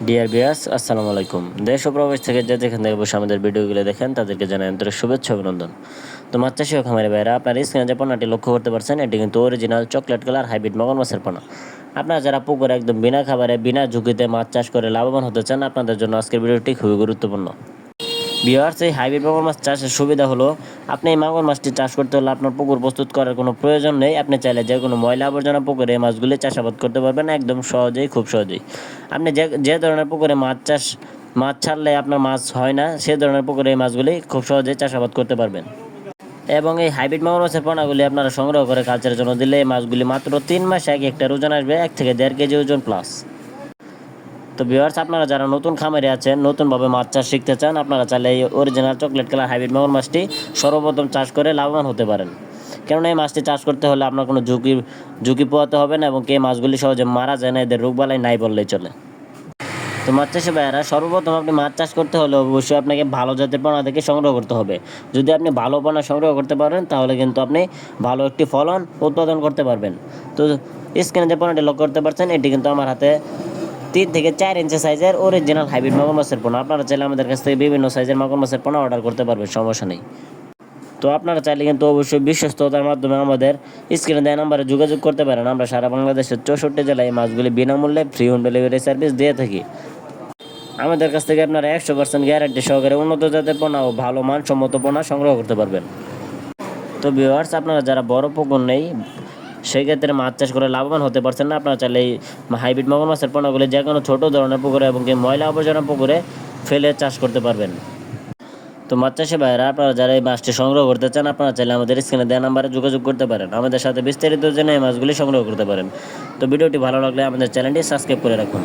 Dear viewers, আসসালামু আলাইকুম। দেশ ও প্রবাস থেকে যেখান থেকে বসে আমাদের ভিডিওগুলো দেখেন তাদেরকে জানাই আন্তরিক শুভেচ্ছা অভিনন্দন। তো মাছ চাষি ও খামারি ভাইরা, আপনার স্ক্রিনে যে পণ্যটি লক্ষ্য করতে পারছেন, এটি কিন্তু অরিজিনাল চকলেট কালার হাইব্রিড মগর মাছের পোনা। আপনারা যারা পুকুরে একদম বিনা খাবারে বিনা ঝুঁকিতে মাছ চাষ করে লাভবান হতে চান, আপনাদের জন্য আজকের ভিডিওটি খুবই গুরুত্বপূর্ণ। ভিউয়ার্স, এই হাইব্রিড মাগুর মাছ চাষের সুবিধা হলো, আপনি এই মাগুর মাছটি চাষ করতে হলে আপনার পুকুর প্রস্তুত করার কোনো প্রয়োজন নেই। আপনি চাইলে যে কোনো ময়লা আবর্জনা পুকুরে এই মাছগুলি চাষাবাদ করতে পারবেন একদম সহজেই, খুব সহজেই। আপনি যে ধরনের পুকুরে মাছ ছাড়লে আপনার মাছ হয় না, সে ধরনের পুকুরে এই মাছগুলি খুব সহজেই চাষাবাদ করতে পারবেন। এবং এই হাইব্রিড মাগুর মাছের পোনাগুলি আপনারা সংগ্রহ করে কালচারের জন্য দিলে এই মাছগুলি মাত্র 3 মাসে একটা ওজন আসবে 1 থেকে 1.5 কেজি ওজন প্লাস। তো ভিউয়ার্স, আপনারা যারা নতুন খামারে আছেন, নতুনভাবে মাছ চাষ শিখতে চান, আপনারা চাইলে এই অরিজিনাল চকলেট কালার হাইব্রিড মাগুর মাছটি সর্বপ্রথম চাষ করে লাভবান হতে পারেন। কেননা এই মাছটি চাষ করতে হলে আপনার কোনো ঝুঁকি পোহাতে হবে না, এবং এই মাছগুলি সহজে মারা যায় না, এদের রোগবালাই নাই বললেই চলে। তো মাছ চাষি ভাইয়েরা, সর্বপ্রথম আপনি মাছ চাষ করতে হলে অবশ্যই আপনাকে ভালো জাতের পোনা থেকে সংগ্রহ করতে হবে। যদি আপনি ভালো পোনা সংগ্রহ করতে পারেন, তাহলে কিন্তু আপনি ভালো একটি ফলন উৎপাদন করতে পারবেন। তো স্ক্রিনে যে পোনাটি লক্ষ্য করতে পারছেন, এটি কিন্তু আমার হাতে 3 থেকে 4 ইঞ্চি সাইজের অরিজিনাল হাইব্রিড মাগুর মাছের পোনা। আপনারা চাইলে আমাদের কাছ থেকে বিভিন্ন সাইজের মাগুর মাছের পোনা অর্ডার করতে পারবেন, সমস্যা নেই। তো আপনারা চাইলে কিন্তু অবশ্যই বিশ্বস্ততার মাধ্যমে আমাদের স্ক্রিনে দেওয়া নাম্বারে যোগাযোগ করতে পারেন। আমরা সারা বাংলাদেশের 64 জেলায় এই মাছগুলি বিনামূল্যে ফ্রি হোম ডেলিভারি সার্ভিস দিয়ে থাকি। আমাদের কাছ থেকে আপনারা 100% গ্যারান্টি সহকারে উন্নত জাতের পোনা ও ভালো মানসম্মত পোনা সংগ্রহ করতে পারবেন। তো ভিউয়ার্স, আপনারা যারা বড় পুকুর নেই, সেই ক্ষেত্রে মাছ চাষ করে লাভবান হতে পারছেন না, আপনারা চাইলে এই হাইব্রিড মাগুর মাছের পোনাগুলি যে কোনো ছোটো ধরনের পুকুরে এবং ময়লা আবর্জনা পুকুরে ফেলে চাষ করতে পারবেন। তো মাছ চাষি ভাইয়েরা, আপনারা যারা এই মাছটি সংগ্রহ করতে চান, আপনারা চাইলে আমাদের স্ক্রিনে দেওয়া নাম্বারে যোগাযোগ করতে পারেন। আমাদের সাথে বিস্তারিত জেনে এই মাছগুলি সংগ্রহ করতে পারেন। তো ভিডিওটি ভালো লাগলে আমাদের চ্যানেলটি সাবস্ক্রাইব করে রাখুন।